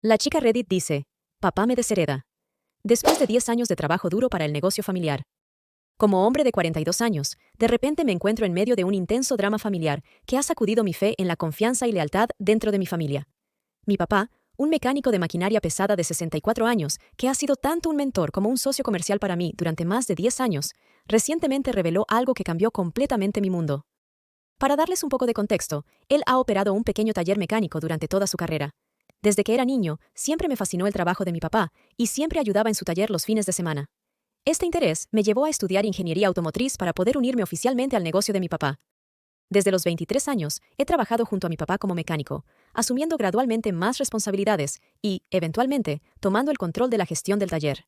La chica Reddit dice, papá me deshereda. Después de 10 años de trabajo duro para el negocio familiar. Como hombre de 42 años, de repente me encuentro en medio de un intenso drama familiar que ha sacudido mi fe en la confianza y lealtad dentro de mi familia. Mi papá, un mecánico de maquinaria pesada de 64 años, que ha sido tanto un mentor como un socio comercial para mí durante más de 10 años, recientemente reveló algo que cambió completamente mi mundo. Para darles un poco de contexto, él ha operado un pequeño taller mecánico durante toda su carrera. Desde que era niño, siempre me fascinó el trabajo de mi papá y siempre ayudaba en su taller los fines de semana. Este interés me llevó a estudiar ingeniería automotriz para poder unirme oficialmente al negocio de mi papá. Desde los 23 años, he trabajado junto a mi papá como mecánico, asumiendo gradualmente más responsabilidades y, eventualmente, tomando el control de la gestión del taller.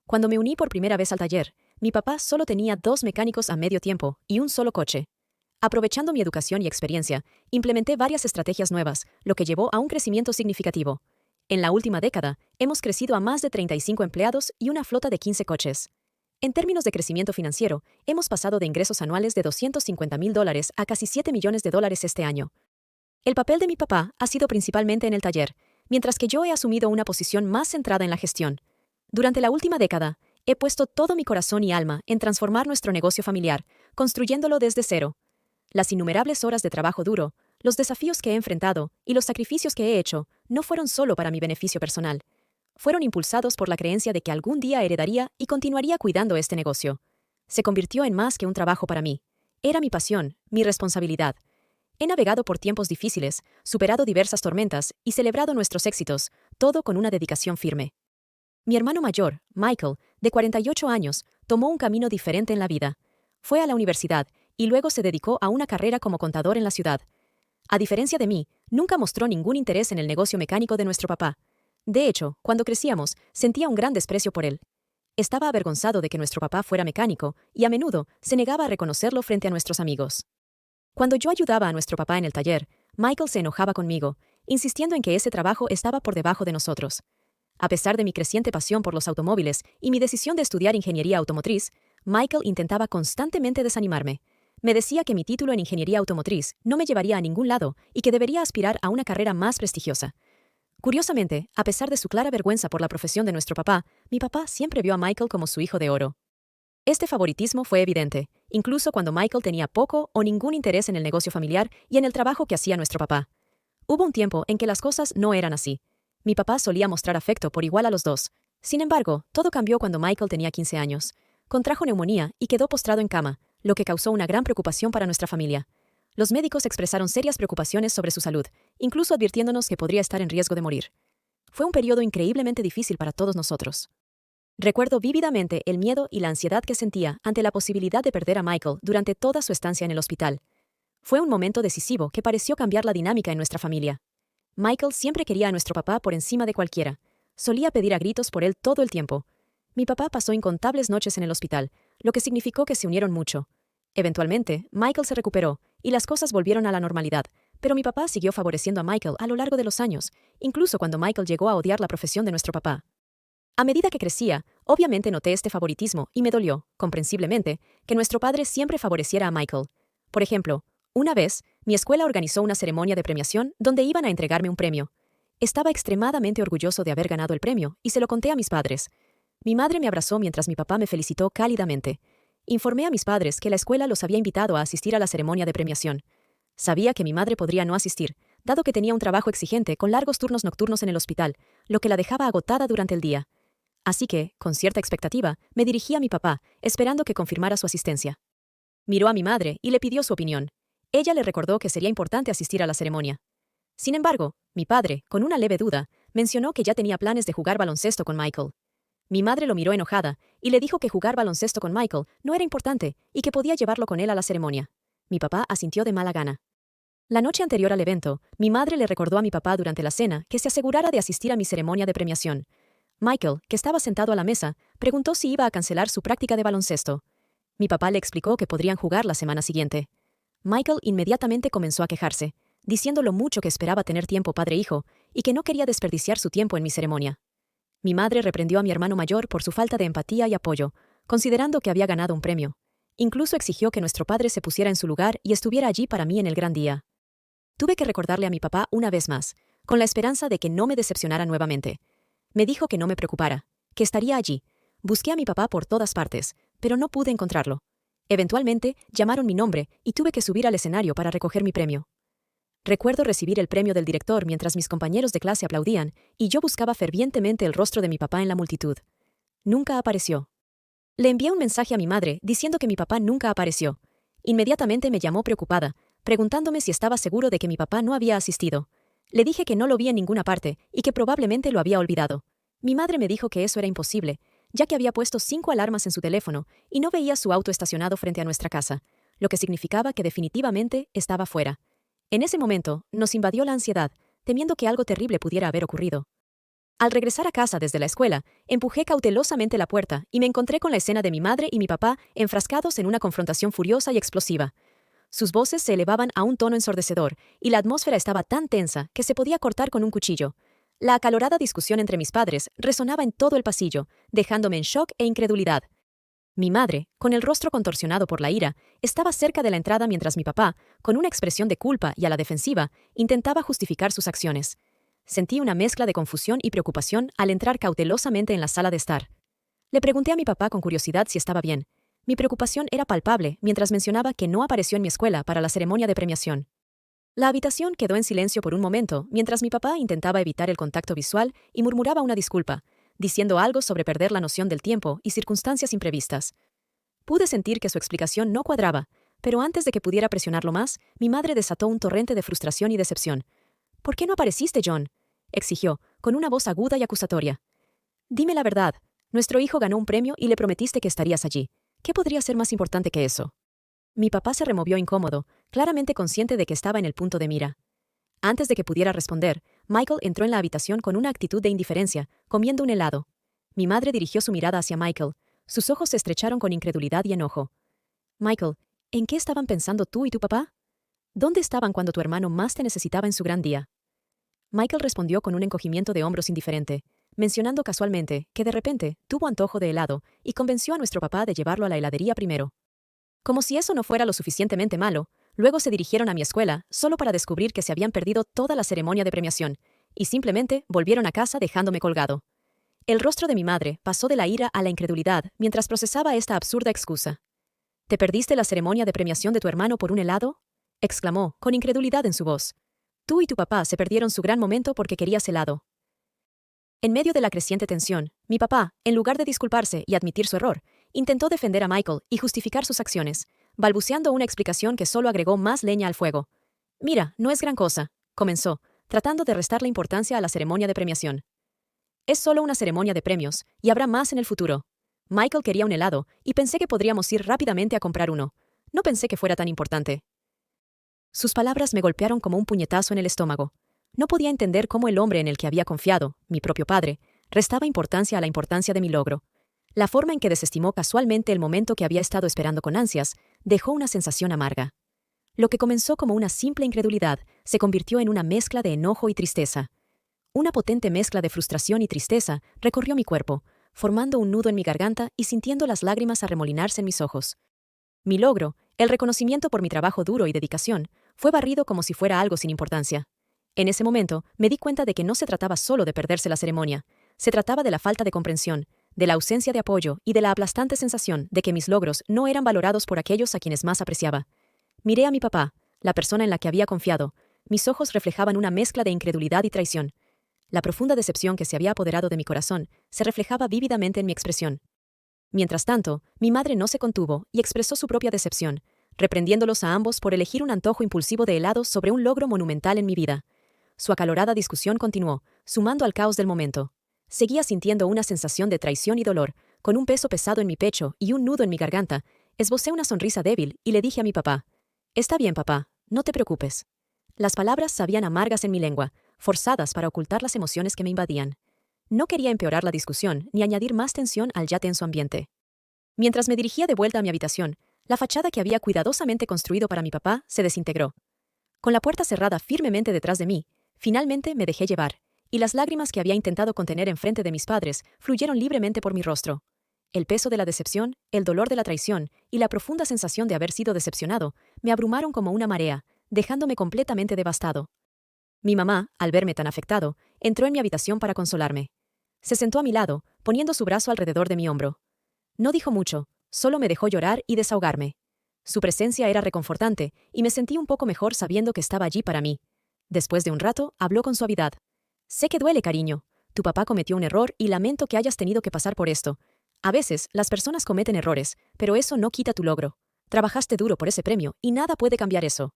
Cuando me uní por primera vez al taller, mi papá solo tenía 2 mecánicos a medio tiempo y un solo coche. Aprovechando mi educación y experiencia, implementé varias estrategias nuevas, lo que llevó a un crecimiento significativo. En la última década, hemos crecido a más de 35 empleados y una flota de 15 coches. En términos de crecimiento financiero, hemos pasado de ingresos anuales de $250,000 a casi $7 millones este año. El papel de mi papá ha sido principalmente en el taller, mientras que yo he asumido una posición más centrada en la gestión. Durante la última década, he puesto todo mi corazón y alma en transformar nuestro negocio familiar, construyéndolo desde cero. Las innumerables horas de trabajo duro, los desafíos que he enfrentado y los sacrificios que he hecho no fueron solo para mi beneficio personal. Fueron impulsados por la creencia de que algún día heredaría y continuaría cuidando este negocio. Se convirtió en más que un trabajo para mí. Era mi pasión, mi responsabilidad. He navegado por tiempos difíciles, superado diversas tormentas y celebrado nuestros éxitos, todo con una dedicación firme. Mi hermano mayor, Michael, de 48 años, tomó un camino diferente en la vida. Fue a la universidad y luego se dedicó a una carrera como contador en la ciudad. A diferencia de mí, nunca mostró ningún interés en el negocio mecánico de nuestro papá. De hecho, cuando crecíamos, sentía un gran desprecio por él. Estaba avergonzado de que nuestro papá fuera mecánico y a menudo se negaba a reconocerlo frente a nuestros amigos. Cuando yo ayudaba a nuestro papá en el taller, Michael se enojaba conmigo, insistiendo en que ese trabajo estaba por debajo de nosotros. A pesar de mi creciente pasión por los automóviles y mi decisión de estudiar ingeniería automotriz, Michael intentaba constantemente desanimarme. Me decía que mi título en ingeniería automotriz no me llevaría a ningún lado y que debería aspirar a una carrera más prestigiosa. Curiosamente, a pesar de su clara vergüenza por la profesión de nuestro papá, mi papá siempre vio a Michael como su hijo de oro. Este favoritismo fue evidente, incluso cuando Michael tenía poco o ningún interés en el negocio familiar y en el trabajo que hacía nuestro papá. Hubo un tiempo en que las cosas no eran así. Mi papá solía mostrar afecto por igual a los dos. Sin embargo, todo cambió cuando Michael tenía 15 años. Contrajo neumonía y quedó postrado en cama, lo que causó una gran preocupación para nuestra familia. Los médicos expresaron serias preocupaciones sobre su salud, incluso advirtiéndonos que podría estar en riesgo de morir. Fue un periodo increíblemente difícil para todos nosotros. Recuerdo vívidamente el miedo y la ansiedad que sentía ante la posibilidad de perder a Michael durante toda su estancia en el hospital. Fue un momento decisivo que pareció cambiar la dinámica en nuestra familia. Michael siempre quería a nuestro papá por encima de cualquiera. Solía pedir a gritos por él todo el tiempo. Mi papá pasó incontables noches en el hospital, lo que significó que se unieron mucho. Eventualmente, Michael se recuperó y las cosas volvieron a la normalidad, pero mi papá siguió favoreciendo a Michael a lo largo de los años, incluso cuando Michael llegó a odiar la profesión de nuestro papá. A medida que crecía, obviamente noté este favoritismo y me dolió, comprensiblemente, que nuestro padre siempre favoreciera a Michael. Por ejemplo, una vez, mi escuela organizó una ceremonia de premiación donde iban a entregarme un premio. Estaba extremadamente orgulloso de haber ganado el premio y se lo conté a mis padres. Mi madre me abrazó mientras mi papá me felicitó cálidamente. Informé a mis padres que la escuela los había invitado a asistir a la ceremonia de premiación. Sabía que mi madre podría no asistir, dado que tenía un trabajo exigente con largos turnos nocturnos en el hospital, lo que la dejaba agotada durante el día. Así que, con cierta expectativa, me dirigí a mi papá, esperando que confirmara su asistencia. Miró a mi madre y le pidió su opinión. Ella le recordó que sería importante asistir a la ceremonia. Sin embargo, mi padre, con una leve duda, mencionó que ya tenía planes de jugar baloncesto con Michael. Mi madre lo miró enojada y le dijo que jugar baloncesto con Michael no era importante y que podía llevarlo con él a la ceremonia. Mi papá asintió de mala gana. La noche anterior al evento, mi madre le recordó a mi papá durante la cena que se asegurara de asistir a mi ceremonia de premiación. Michael, que estaba sentado a la mesa, preguntó si iba a cancelar su práctica de baloncesto. Mi papá le explicó que podrían jugar la semana siguiente. Michael inmediatamente comenzó a quejarse, diciendo lo mucho que esperaba tener tiempo padre-hijo y que no quería desperdiciar su tiempo en mi ceremonia. Mi madre reprendió a mi hermano mayor por su falta de empatía y apoyo, considerando que había ganado un premio. Incluso exigió que nuestro padre se pusiera en su lugar y estuviera allí para mí en el gran día. Tuve que recordarle a mi papá una vez más. con la esperanza de que no me decepcionara nuevamente. Me dijo que no me preocupara, que estaría allí. Busqué a mi papá por todas partes, pero no pude encontrarlo. Eventualmente, llamaron mi nombre y tuve que subir al escenario para recoger mi premio. Recuerdo recibir el premio del director mientras mis compañeros de clase aplaudían y yo buscaba fervientemente el rostro de mi papá en la multitud. Nunca apareció. Le envié un mensaje a mi madre diciendo que mi papá nunca apareció. Inmediatamente me llamó preocupada, preguntándome si estaba seguro de que mi papá no había asistido. Le dije que no lo vi en ninguna parte y que probablemente lo había olvidado. Mi madre me dijo que eso era imposible, ya que había puesto 5 alarmas en su teléfono y no veía su auto estacionado frente a nuestra casa, lo que significaba que definitivamente estaba fuera. En ese momento, nos invadió la ansiedad, temiendo que algo terrible pudiera haber ocurrido. Al regresar a casa desde la escuela, empujé cautelosamente la puerta y me encontré con la escena de mi madre y mi papá enfrascados en una confrontación furiosa y explosiva. Sus voces se elevaban a un tono ensordecedor y la atmósfera estaba tan tensa que se podía cortar con un cuchillo. La acalorada discusión entre mis padres resonaba en todo el pasillo, dejándome en shock e incredulidad. Mi madre, con el rostro contorsionado por la ira, estaba cerca de la entrada mientras mi papá, con una expresión de culpa y a la defensiva, intentaba justificar sus acciones. Sentí una mezcla de confusión y preocupación al entrar cautelosamente en la sala de estar. Le pregunté a mi papá con curiosidad si estaba bien. Mi preocupación era palpable mientras mencionaba que no apareció en mi escuela para la ceremonia de premiación. La habitación quedó en silencio por un momento mientras mi papá intentaba evitar el contacto visual y murmuraba una disculpa, diciendo algo sobre perder la noción del tiempo y circunstancias imprevistas. Pude sentir que su explicación no cuadraba, pero antes de que pudiera presionarlo más, mi madre desató un torrente de frustración y decepción. «¿Por qué no apareciste, John?», exigió, con una voz aguda y acusatoria. «Dime la verdad. Nuestro hijo ganó un premio y le prometiste que estarías allí. ¿Qué podría ser más importante que eso?». Mi papá se removió incómodo, claramente consciente de que estaba en el punto de mira. Antes de que pudiera responder, Michael entró en la habitación con una actitud de indiferencia, comiendo un helado. Mi madre dirigió su mirada hacia Michael. Sus ojos se estrecharon con incredulidad y enojo. «Michael, ¿en qué estaban pensando tú y tu papá? ¿Dónde estaban cuando tu hermano más te necesitaba en su gran día?». Michael respondió con un encogimiento de hombros indiferente, mencionando casualmente que de repente tuvo antojo de helado y convenció a nuestro papá de llevarlo a la heladería primero. Como si eso no fuera lo suficientemente malo, luego se dirigieron a mi escuela solo para descubrir que se habían perdido toda la ceremonia de premiación, y simplemente volvieron a casa dejándome colgado. El rostro de mi madre pasó de la ira a la incredulidad mientras procesaba esta absurda excusa. «¿Te perdiste la ceremonia de premiación de tu hermano por un helado?», exclamó, con incredulidad en su voz. «Tú y tu papá se perdieron su gran momento porque querías helado». En medio de la creciente tensión, mi papá, en lugar de disculparse y admitir su error, intentó defender a Michael y justificar sus acciones, balbuceando una explicación que solo agregó más leña al fuego. «Mira, no es gran cosa», comenzó, tratando de restar la importancia a la ceremonia de premiación. «Es solo una ceremonia de premios, y habrá más en el futuro. Michael quería un helado, y pensé que podríamos ir rápidamente a comprar uno. No pensé que fuera tan importante». Sus palabras me golpearon como un puñetazo en el estómago. No podía entender cómo el hombre en el que había confiado, mi propio padre, restaba importancia a la importancia de mi logro. La forma en que desestimó casualmente el momento que había estado esperando con ansias dejó una sensación amarga. Lo que comenzó como una simple incredulidad se convirtió en una mezcla de enojo y tristeza. Una potente mezcla de frustración y tristeza recorrió mi cuerpo, formando un nudo en mi garganta y sintiendo las lágrimas arremolinarse en mis ojos. Mi logro, el reconocimiento por mi trabajo duro y dedicación, fue barrido como si fuera algo sin importancia. En ese momento, me di cuenta de que no se trataba solo de perderse la ceremonia. Se trataba de la falta de comprensión, de la ausencia de apoyo y de la aplastante sensación de que mis logros no eran valorados por aquellos a quienes más apreciaba. Miré a mi papá, la persona en la que había confiado. Mis ojos reflejaban una mezcla de incredulidad y traición. La profunda decepción que se había apoderado de mi corazón se reflejaba vívidamente en mi expresión. Mientras tanto, mi madre no se contuvo y expresó su propia decepción, reprendiéndolos a ambos por elegir un antojo impulsivo de helado sobre un logro monumental en mi vida. Su acalorada discusión continuó, sumando al caos del momento. Seguía sintiendo una sensación de traición y dolor, con un peso pesado en mi pecho y un nudo en mi garganta. Esbocé una sonrisa débil y le dije a mi papá: «Está bien, papá, no te preocupes». Las palabras sabían amargas en mi lengua, forzadas para ocultar las emociones que me invadían. No quería empeorar la discusión ni añadir más tensión al ya tenso ambiente. Mientras me dirigía de vuelta a mi habitación, la fachada que había cuidadosamente construido para mi papá se desintegró. Con la puerta cerrada firmemente detrás de mí, finalmente me dejé llevar, y las lágrimas que había intentado contener enfrente de mis padres fluyeron libremente por mi rostro. El peso de la decepción, el dolor de la traición y la profunda sensación de haber sido decepcionado me abrumaron como una marea, dejándome completamente devastado. Mi mamá, al verme tan afectado, entró en mi habitación para consolarme. Se sentó a mi lado, poniendo su brazo alrededor de mi hombro. No dijo mucho, solo me dejó llorar y desahogarme. Su presencia era reconfortante, y me sentí un poco mejor sabiendo que estaba allí para mí. Después de un rato, habló con suavidad. Sé que duele, cariño. Tu papá cometió un error y lamento que hayas tenido que pasar por esto. A veces, las personas cometen errores, pero eso no quita tu logro. Trabajaste duro por ese premio, y nada puede cambiar eso.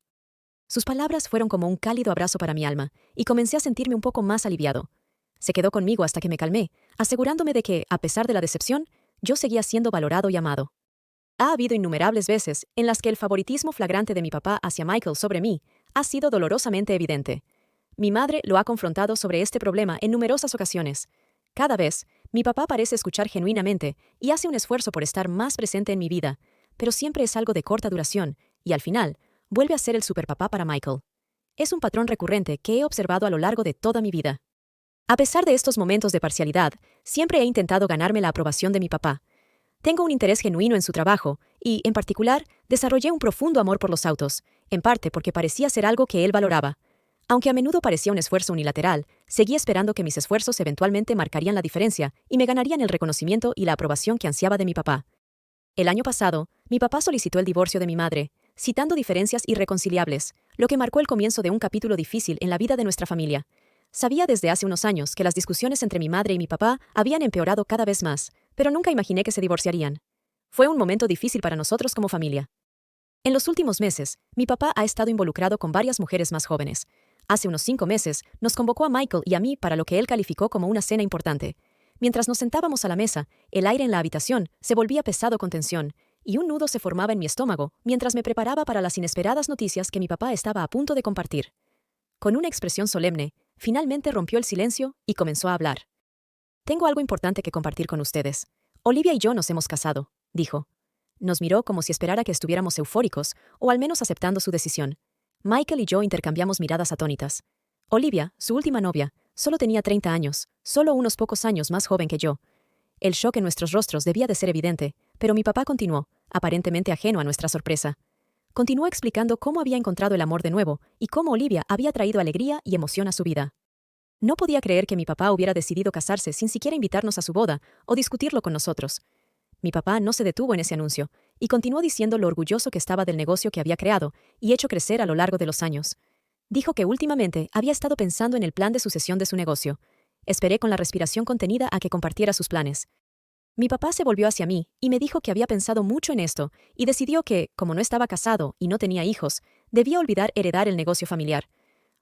Sus palabras fueron como un cálido abrazo para mi alma, y comencé a sentirme un poco más aliviado. Se quedó conmigo hasta que me calmé, asegurándome de que, a pesar de la decepción, yo seguía siendo valorado y amado. Ha habido innumerables veces en las que el favoritismo flagrante de mi papá hacia Michael sobre mí ha sido dolorosamente evidente. Mi madre lo ha confrontado sobre este problema en numerosas ocasiones. Cada vez, mi papá parece escuchar genuinamente y hace un esfuerzo por estar más presente en mi vida, pero siempre es algo de corta duración, y al final, vuelve a ser el superpapá para Michael. Es un patrón recurrente que he observado a lo largo de toda mi vida. A pesar de estos momentos de parcialidad, siempre he intentado ganarme la aprobación de mi papá. Tengo un interés genuino en su trabajo y, en particular, desarrollé un profundo amor por los autos, en parte porque parecía ser algo que él valoraba. Aunque a menudo parecía un esfuerzo unilateral, seguí esperando que mis esfuerzos eventualmente marcarían la diferencia y me ganarían el reconocimiento y la aprobación que ansiaba de mi papá. El año pasado, mi papá solicitó el divorcio de mi madre, citando diferencias irreconciliables, lo que marcó el comienzo de un capítulo difícil en la vida de nuestra familia. Sabía desde hace unos años que las discusiones entre mi madre y mi papá habían empeorado cada vez más, pero nunca imaginé que se divorciarían. Fue un momento difícil para nosotros como familia. En los últimos meses, mi papá ha estado involucrado con varias mujeres más jóvenes. Hace unos 5 meses, nos convocó a Michael y a mí para lo que él calificó como una cena importante. Mientras nos sentábamos a la mesa, el aire en la habitación se volvía pesado con tensión, y un nudo se formaba en mi estómago mientras me preparaba para las inesperadas noticias que mi papá estaba a punto de compartir. Con una expresión solemne, finalmente rompió el silencio y comenzó a hablar. Tengo algo importante que compartir con ustedes. Olivia y yo nos hemos casado, dijo. Nos miró como si esperara que estuviéramos eufóricos, o al menos aceptando su decisión. Michael y yo intercambiamos miradas atónitas. Olivia, su última novia, solo tenía 30 años, solo unos pocos años más joven que yo. El shock en nuestros rostros debía de ser evidente, pero mi papá continuó, aparentemente ajeno a nuestra sorpresa. Continuó explicando cómo había encontrado el amor de nuevo y cómo Olivia había traído alegría y emoción a su vida. No podía creer que mi papá hubiera decidido casarse sin siquiera invitarnos a su boda o discutirlo con nosotros. Mi papá no se detuvo en ese anuncio, y continuó diciendo lo orgulloso que estaba del negocio que había creado y hecho crecer a lo largo de los años. Dijo que últimamente había estado pensando en el plan de sucesión de su negocio. Esperé con la respiración contenida a que compartiera sus planes. Mi papá se volvió hacia mí y me dijo que había pensado mucho en esto y decidió que, como no estaba casado y no tenía hijos, debía olvidar heredar el negocio familiar.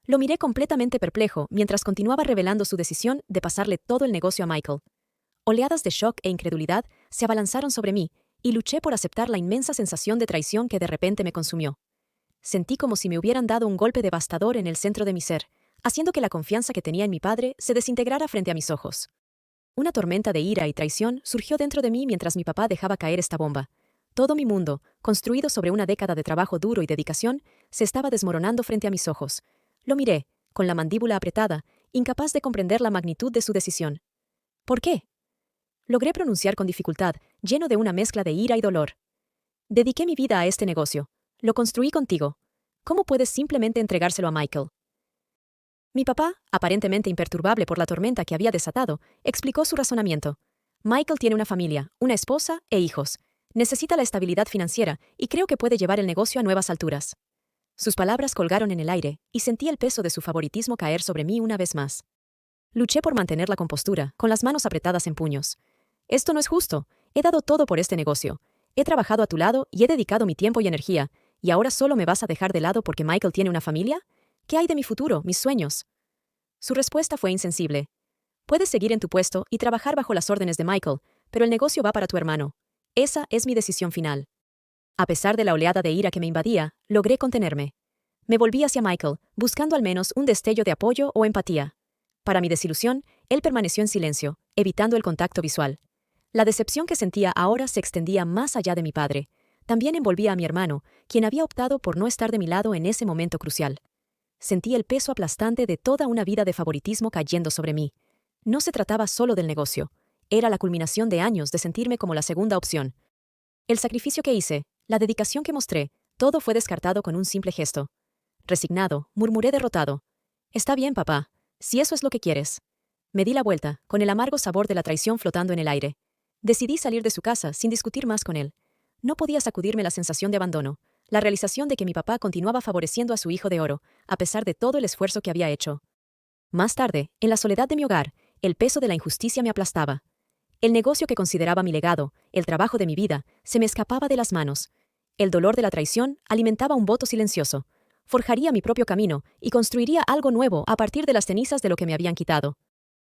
Lo miré completamente perplejo mientras continuaba revelando su decisión de pasarle todo el negocio a Michael. Oleadas de shock e incredulidad se abalanzaron sobre mí, y luché por aceptar la inmensa sensación de traición que de repente me consumió. Sentí como si me hubieran dado un golpe devastador en el centro de mi ser, haciendo que la confianza que tenía en mi padre se desintegrara frente a mis ojos. Una tormenta de ira y traición surgió dentro de mí mientras mi papá dejaba caer esta bomba. Todo mi mundo, construido sobre una década de trabajo duro y dedicación, se estaba desmoronando frente a mis ojos. Lo miré, con la mandíbula apretada, incapaz de comprender la magnitud de su decisión. ¿Por qué? Logré pronunciar con dificultad, lleno de una mezcla de ira y dolor. Dediqué mi vida a este negocio. Lo construí contigo. ¿Cómo puedes simplemente entregárselo a Michael? Mi papá, aparentemente imperturbable por la tormenta que había desatado, explicó su razonamiento. Michael tiene una familia, una esposa e hijos. Necesita la estabilidad financiera y creo que puede llevar el negocio a nuevas alturas. Sus palabras colgaron en el aire y sentí el peso de su favoritismo caer sobre mí una vez más. Luché por mantener la compostura, con las manos apretadas en puños. Esto no es justo. He dado todo por este negocio. He trabajado a tu lado y he dedicado mi tiempo y energía, ¿y ahora solo me vas a dejar de lado porque Michael tiene una familia? ¿Qué hay de mi futuro, mis sueños? Su respuesta fue insensible. Puedes seguir en tu puesto y trabajar bajo las órdenes de Michael, pero el negocio va para tu hermano. Esa es mi decisión final. A pesar de la oleada de ira que me invadía, logré contenerme. Me volví hacia Michael, buscando al menos un destello de apoyo o empatía. Para mi desilusión, él permaneció en silencio, evitando el contacto visual. La decepción que sentía ahora se extendía más allá de mi padre. También envolvía a mi hermano, quien había optado por no estar de mi lado en ese momento crucial. Sentí el peso aplastante de toda una vida de favoritismo cayendo sobre mí. No se trataba solo del negocio. Era la culminación de años de sentirme como la segunda opción. El sacrificio que hice, la dedicación que mostré, todo fue descartado con un simple gesto. Resignado, murmuré derrotado. Está bien, papá. Si eso es lo que quieres. Me di la vuelta, con el amargo sabor de la traición flotando en el aire. Decidí salir de su casa sin discutir más con él. No podía sacudirme la sensación de abandono, la realización de que mi papá continuaba favoreciendo a su hijo de oro, a pesar de todo el esfuerzo que había hecho. Más tarde, en la soledad de mi hogar, el peso de la injusticia me aplastaba. El negocio que consideraba mi legado, el trabajo de mi vida, se me escapaba de las manos. El dolor de la traición alimentaba un voto silencioso. Forjaría mi propio camino y construiría algo nuevo a partir de las cenizas de lo que me habían quitado.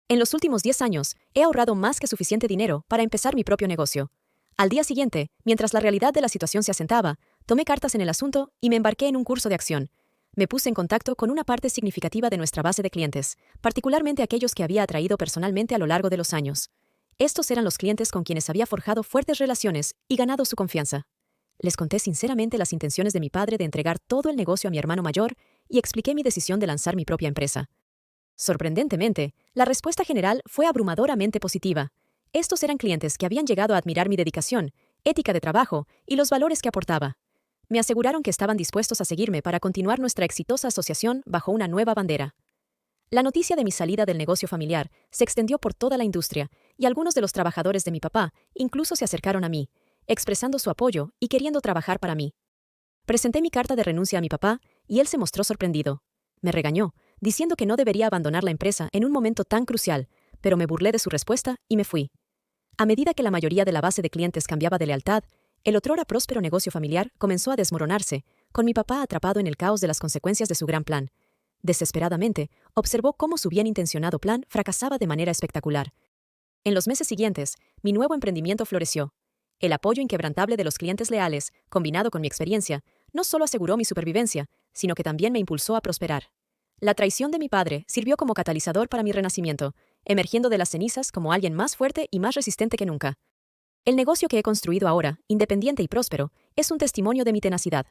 En los últimos 10 años, he ahorrado más que suficiente dinero para empezar mi propio negocio. Al día siguiente, mientras la realidad de la situación se asentaba, tomé cartas en el asunto y me embarqué en un curso de acción. Me puse en contacto con una parte significativa de nuestra base de clientes, particularmente aquellos que había atraído personalmente a lo largo de los años. Estos eran los clientes con quienes había forjado fuertes relaciones y ganado su confianza. Les conté sinceramente las intenciones de mi padre de entregar todo el negocio a mi hermano mayor y expliqué mi decisión de lanzar mi propia empresa. Sorprendentemente, la respuesta general fue abrumadoramente positiva. Estos eran clientes que habían llegado a admirar mi dedicación, ética de trabajo y los valores que aportaba. Me aseguraron que estaban dispuestos a seguirme para continuar nuestra exitosa asociación bajo una nueva bandera. La noticia de mi salida del negocio familiar se extendió por toda la industria, y algunos de los trabajadores de mi papá incluso se acercaron a mí, expresando su apoyo y queriendo trabajar para mí. Presenté mi carta de renuncia a mi papá, y él se mostró sorprendido. Me regañó, diciendo que no debería abandonar la empresa en un momento tan crucial, pero me burlé de su respuesta y me fui. A medida que la mayoría de la base de clientes cambiaba de lealtad, el otrora próspero negocio familiar comenzó a desmoronarse, con mi papá atrapado en el caos de las consecuencias de su gran plan. Desesperadamente, observó cómo su bien intencionado plan fracasaba de manera espectacular. En los meses siguientes, mi nuevo emprendimiento floreció. El apoyo inquebrantable de los clientes leales, combinado con mi experiencia, no solo aseguró mi supervivencia, sino que también me impulsó a prosperar. La traición de mi padre sirvió como catalizador para mi renacimiento, emergiendo de las cenizas como alguien más fuerte y más resistente que nunca. El negocio que he construido ahora, independiente y próspero, es un testimonio de mi tenacidad.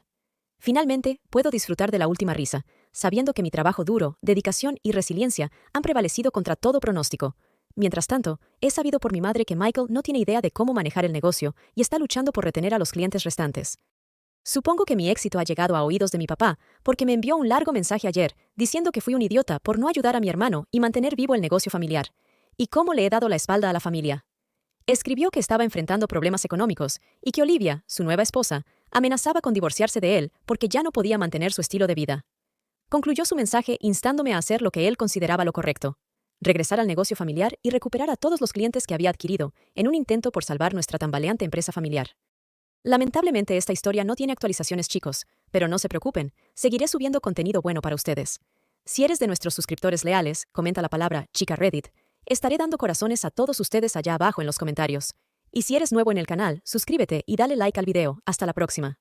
Finalmente, puedo disfrutar de la última risa, sabiendo que mi trabajo duro, dedicación y resiliencia han prevalecido contra todo pronóstico. Mientras tanto, he sabido por mi madre que Michael no tiene idea de cómo manejar el negocio y está luchando por retener a los clientes restantes. Supongo que mi éxito ha llegado a oídos de mi papá, porque me envió un largo mensaje ayer, diciendo que fui un idiota por no ayudar a mi hermano y mantener vivo el negocio familiar. ¿Y cómo le he dado la espalda a la familia? Escribió que estaba enfrentando problemas económicos y que Olivia, su nueva esposa, amenazaba con divorciarse de él porque ya no podía mantener su estilo de vida. Concluyó su mensaje instándome a hacer lo que él consideraba lo correcto: regresar al negocio familiar y recuperar a todos los clientes que había adquirido, en un intento por salvar nuestra tambaleante empresa familiar. Lamentablemente esta historia no tiene actualizaciones, chicos, pero no se preocupen, seguiré subiendo contenido bueno para ustedes. Si eres de nuestros suscriptores leales, comenta la palabra Chica Reddit. Estaré dando corazones a todos ustedes allá abajo en los comentarios. Y si eres nuevo en el canal, suscríbete y dale like al video. Hasta la próxima.